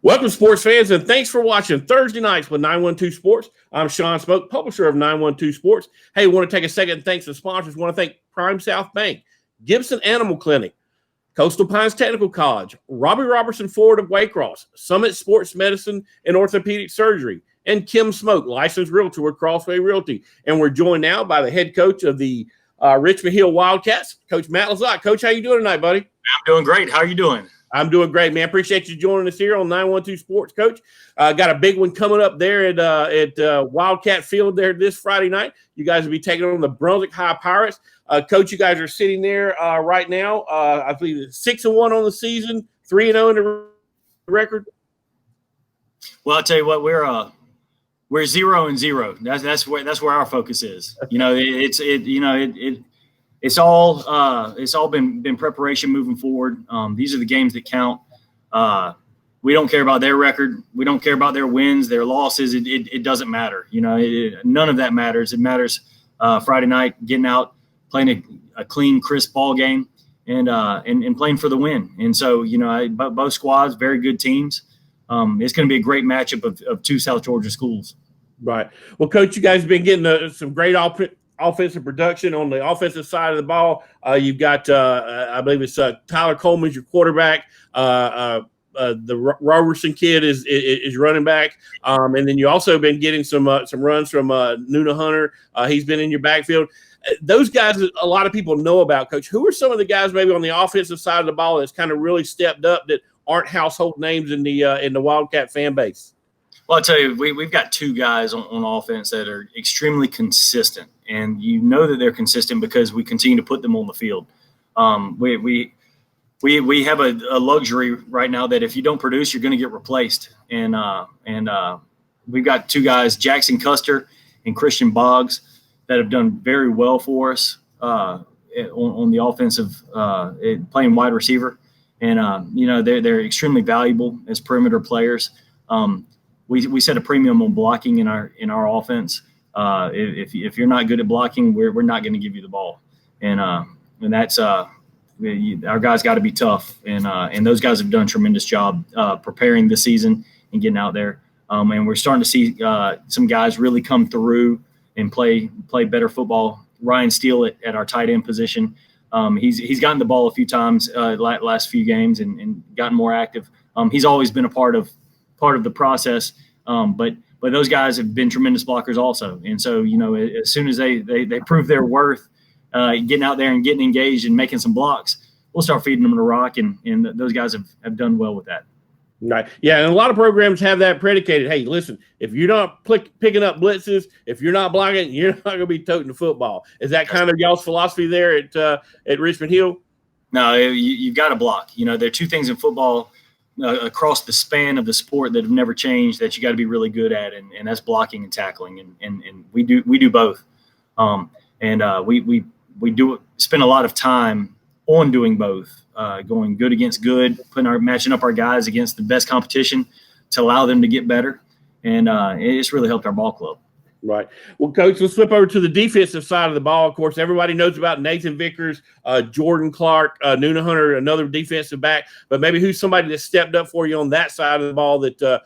Welcome, sports fans, and thanks for watching Thursday Nights with 912 Sports. I'm Sean Smoke, publisher of 912 Sports. Hey, want to take a second and thanks to sponsors. Want to thank Prime South Bank, Gibson Animal Clinic, Coastal Pines Technical College, Robbie Robertson Ford of Waycross, Summit Sports Medicine and Orthopedic Surgery, and Kim Smoke, licensed realtor with Crossway Realty. And we're joined now by the head coach of the Richmond Hill Wildcats, Coach Matt LeZotte. Coach, how you doing tonight, buddy? I'm doing great. How are you doing? I'm doing great, man. Appreciate you joining us here on 912 Sports, Coach. Got a big one coming up there at Wildcat Field there this Friday night. You guys will be taking on the Brunswick High Pirates. Coach, you guys are sitting there right now. I believe it's 6-1 on the season, 3-0 in the record. Well, I'll tell you what, we're 0-0. That's where our focus is. You know, it's all been preparation moving forward. These are the games that count. We don't care about their record. We don't care about their wins, their losses. It doesn't matter. You know, none of that matters. It matters Friday night, getting out, playing a clean, crisp ball game, and playing for the win. And so, you know, both squads, very good teams. It's going to be a great matchup of two South Georgia schools. Right. Well, Coach, you guys have been getting some great offensive production on the offensive side of the ball. You've got, I believe it's Tyler Coleman's your quarterback. The Robertson kid is running back. And then you also been getting some runs from Nuna Hunter. He's been in your backfield. Those guys, a lot of people know about, Coach. Who are some of the guys maybe on the offensive side of the ball that's kind of really stepped up that aren't household names in the Wildcat fan base? Well, I'll tell you, we've got two guys on offense that are extremely consistent, and you know that they're consistent because we continue to put them on the field. We have a luxury right now that if you don't produce, you're going to get replaced. And we've got two guys, Jackson Custer and Christian Boggs, that have done very well for us on the offensive, playing wide receiver. And you know, they're extremely valuable as perimeter players. We set a premium on blocking in our offense. If you're not good at blocking, we're not going to give you the ball, and that's our guys got to be tough, and those guys have done a tremendous job preparing the season and getting out there. And we're starting to see some guys really come through and play better football. Ryan Steele at our tight end position, he's gotten the ball a few times last few games and gotten more active. He's always been a part of the process, but those guys have been tremendous blockers also. And so, you know, as soon as they prove their worth, getting out there and getting engaged and making some blocks, we'll start feeding them the rock, and those guys have done well with that. Right. Yeah, and a lot of programs have that predicated. Hey, listen, if you're not picking up blitzes, if you're not blocking, you're not going to be toting the football. Is that kind of y'all's philosophy there at Richmond Hill? No, you've got to block. You know, there are two things in football across the span of the sport that have never changed that you got to be really good at, and that's blocking and tackling, and we do both. We do spend a lot of time on doing both, going good against good, matching up our guys against the best competition to allow them to get better, and it's really helped our ball club. Right. Well, Coach, let's flip over to the defensive side of the ball. Of course, everybody knows about Nathan Vickers, Jordan Clark, Nuna Hunter, another defensive back. But maybe who's somebody that stepped up for you on that side of the ball that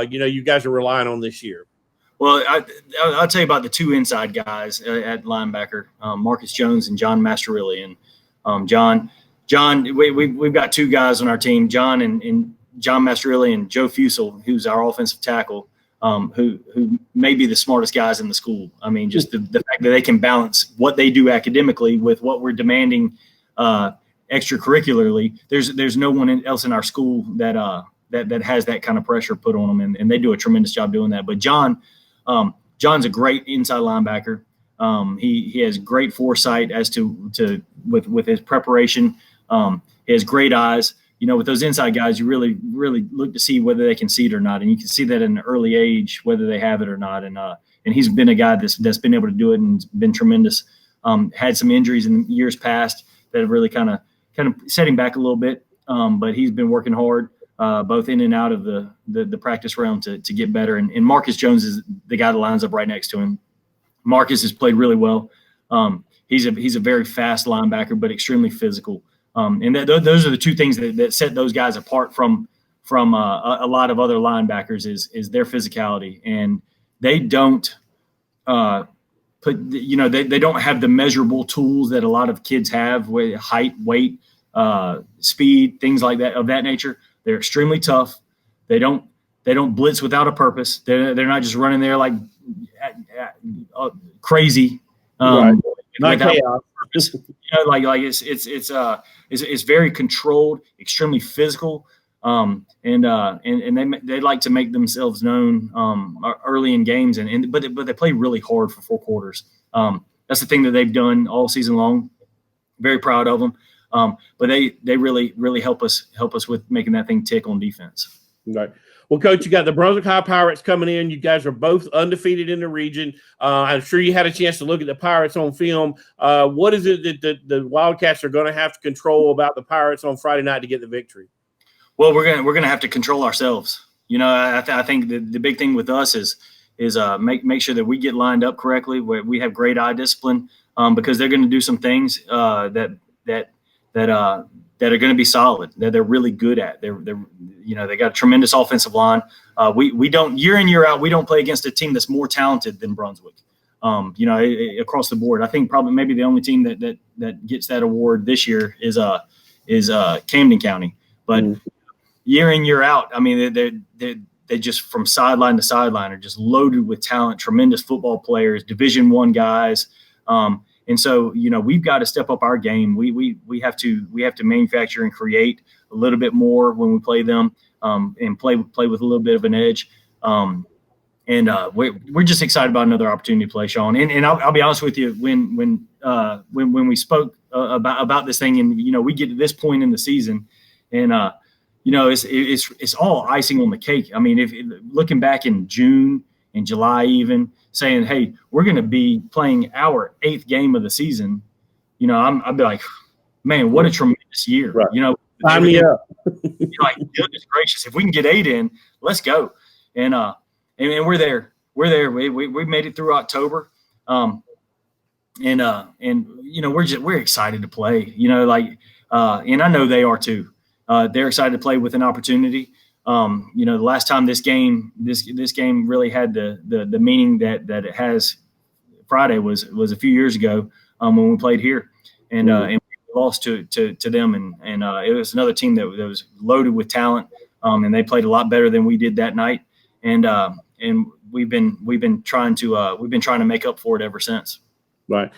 you guys are relying on this year? Well, I'll tell you about the two inside guys at linebacker, Marcus Jones and John Masterilli. And John, we've got two guys on our team, John and John Masterilli and Joe Fusel, who's our offensive tackle. Who may be the smartest guys in the school. I mean, just the fact that they can balance what they do academically with what we're demanding extracurricularly. There's no one else in our school that has that kind of pressure put on them, and they do a tremendous job doing that. But John's a great inside linebacker. He has great foresight as to with his preparation. He has great eyes. You know, with those inside guys, you really, really look to see whether they can see it or not, and you can see that at an early age whether they have it or not. And he's been a guy that's been able to do it and been tremendous. Had some injuries in years past that have really kind of set him back a little bit, but he's been working hard both in and out of the practice realm to get better. And Marcus Jones is the guy that lines up right next to him. Marcus has played really well. He's a very fast linebacker, but extremely physical. And those are the two things that set those guys apart from from a lot of other linebackers is their physicality, and they don't they don't have the measurable tools that a lot of kids have with height, weight, speed, things like that of that nature. They're extremely tough. They don't blitz without a purpose. They're not just running there like crazy. Right. Not chaos. It's very controlled, extremely physical, and they like to make themselves known early in games, but they play really hard for 4 quarters. That's the thing that they've done all season long. Very proud of them. But they really help us with making that thing tick on defense. Right. Well, Coach, you got the Brunswick High Pirates coming in. You guys are both undefeated in the region. I'm sure you had a chance to look at the Pirates on film. What is it that the Wildcats are going to have to control about the Pirates on Friday night to get the victory? Well, we're gonna have to control ourselves. I think the big thing with us is make sure that we get lined up correctly. We have great eye discipline because they're going to do some things that are going to be solid, that they're really good at. They got a tremendous offensive line. We don't, year in, year out, we don't play against a team that's more talented than Brunswick. Across the board, I think probably maybe the only team that gets that award this year is Camden County. But year in, year out, I mean, they just from sideline to sideline are just loaded with talent, tremendous football players, Division I guys. And so, we've got to step up our game. We have to manufacture and create a little bit more when we play them, and play with a little bit of an edge. We're just excited about another opportunity to play, Sean. And I'll be honest with you, when we spoke about this thing, and we get to this point in the season, and it's all icing on the cake. I mean, if looking back in June and July, even saying, hey, we're going to be playing our 8th game of the season, I'd be like, man, what a tremendous year. Right. Sign me up. Like, goodness gracious, if we can get 8 in, let's go. And we're there. We made it through October. We're excited to play, and I know they are too. They're excited to play with an opportunity. The last time this game really had the meaning that it has Friday was a few years ago when we played here, and we lost to them, and it was another team that was loaded with talent, and they played a lot better than we did that night, and we've been trying to make up for it ever since. Right.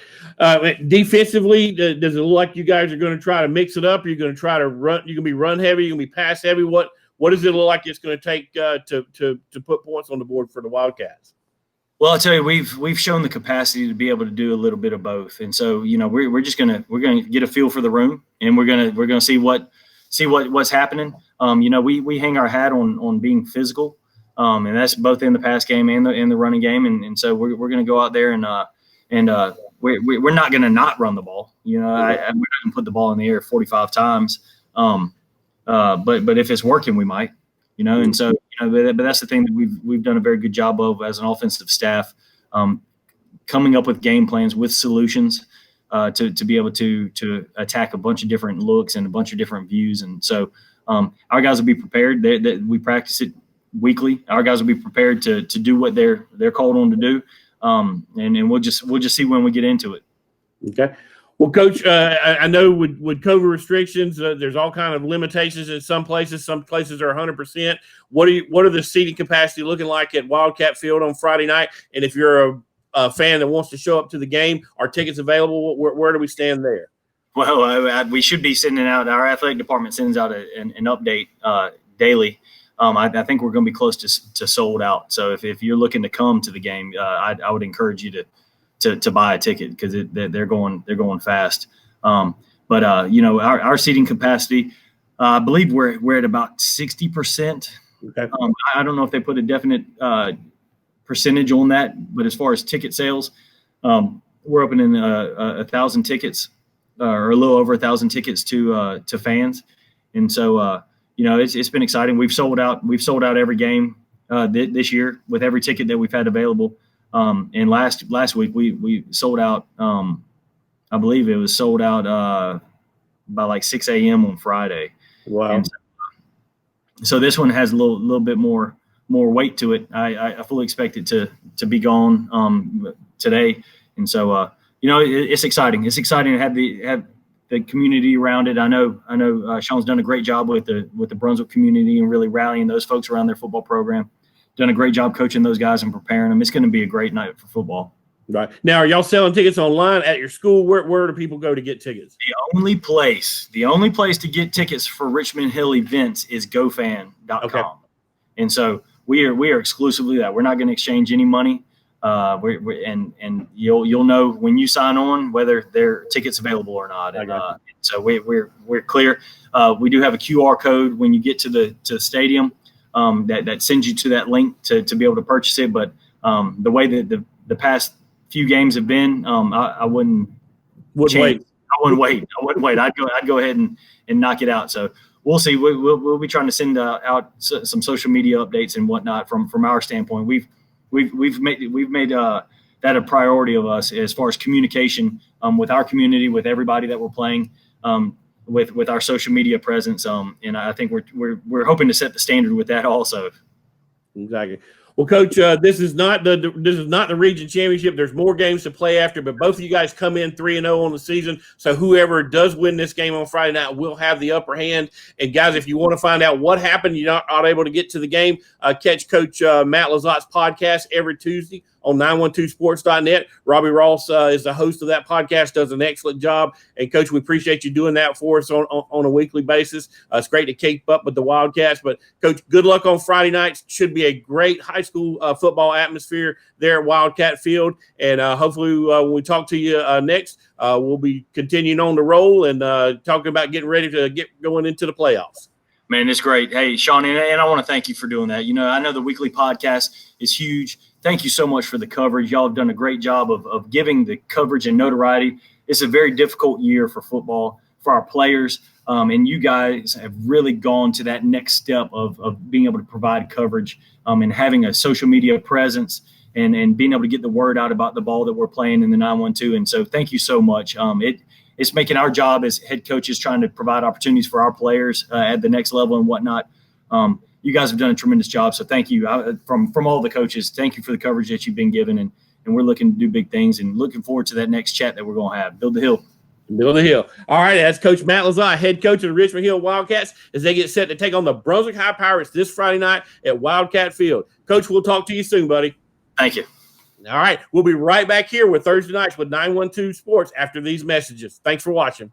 Defensively, does it look like you guys are going to try to mix it up? Are you going to try to run? You're going to be run heavy. You're going to be pass heavy. What does it look like it's going to take to put points on the board for the Wildcats? Well, I'll tell you, we've shown the capacity to be able to do a little bit of both, and so we're just gonna get a feel for the room, and we're gonna see what's happening. We hang our hat on being physical, and that's both in the pass game and the running game, and so we're gonna go out there and we're not gonna not run the ball. We're not gonna put the ball in the air 45 times. But if it's working, we might, and so, but that's the thing that we've done a very good job of as an offensive staff, coming up with game plans with solutions, to be able to attack a bunch of different looks and a bunch of different views. And so, our guys will be prepared. We practice it weekly. Our guys will be prepared to do what they're called on to do. And we'll just see when we get into it. Okay. Well, Coach, I know with COVID restrictions, there's all kind of limitations in some places. Some places are 100%. What are the seating capacity looking like at Wildcat Field on Friday night? And if you're a fan that wants to show up to the game, are tickets available? Where do we stand there? Well, we should be sending out. Our athletic department sends out an update daily. I think we're going to be close to sold out. So if you're looking to come to the game, I would encourage you to buy a ticket because they're going fast. But our seating capacity, I believe we're at about 60%. Okay. I don't know if they put a definite percentage on that, but as far as ticket sales, we're opening 1,000 tickets, or a little over 1,000 tickets to fans, and so it's been exciting. We've sold out every game this year with every ticket that we've had available. And last week we sold out. I believe it was sold out by like 6 a.m. on Friday. Wow. So this one has a little bit more weight to it. I fully expect it to be gone today, and so it's exciting. It's exciting to have the community around it. I know Sean's done a great job with the Brunswick community and really rallying those folks around their football program. Done a great job coaching those guys and preparing them. It's going to be a great night for football. Right. Now, are y'all selling tickets online at your school? Where do people go to get tickets? The only place to get tickets for Richmond Hill events is gofan.com. Okay. And so we are exclusively that. We're not going to exchange any money. And you'll know when you sign on whether there are tickets available or not. And so we're clear. We do have a QR code when you get to the stadium that sends you to that link to be able to purchase it. But the way that the past few games have been, I wouldn't wait. I wouldn't wait. I'd go ahead and knock it out. So we'll see. We'll be trying to send out some social media updates and whatnot from our standpoint. We've made that a priority of us as far as communication with our community, with everybody that we're playing, with our social media presence. And I think we're hoping to set the standard with that also. Exactly. Well, Coach, this is not the region championship. There's more games to play after, but both of you guys come in 3-0 on the season. So whoever does win this game on Friday night will have the upper hand. And guys, if you want to find out what happened, you're not able to get to the game, catch Coach Matt LeZotte's podcast every Tuesday on 912sports.net. Robbie Ross is the host of that podcast, does an excellent job. And, Coach, we appreciate you doing that for us on a weekly basis. It's great to keep up with the Wildcats. But, Coach, good luck on Friday nights. Should be a great high school football atmosphere there at Wildcat Field. And hopefully when we talk to you next, we'll be continuing on the roll and talking about getting ready to get going into the playoffs. Man, it's great. Hey, Sean, and I want to thank you for doing that. I know the weekly podcast is huge. Thank you so much for the coverage. Y'all have done a great job of giving the coverage and notoriety. It's a very difficult year for football, for our players, and you guys have really gone to that next step of being able to provide coverage and having a social media presence and being able to get the word out about the ball that we're playing in the 912. And so thank you so much. It's making our job as head coaches trying to provide opportunities for our players at the next level and whatnot. You guys have done a tremendous job. So thank you from all the coaches. Thank you for the coverage that you've been given. And we're looking to do big things and looking forward to that next chat that we're going to have. Build the Hill. Build the Hill. All right. That's Coach Matt LeZotte, head coach of the Richmond Hill Wildcats, as they get set to take on the Brunswick High Pirates this Friday night at Wildcat Field. Coach, we'll talk to you soon, buddy. Thank you. All right. We'll be right back here with Thursday nights with 912 Sports after these messages. Thanks for watching.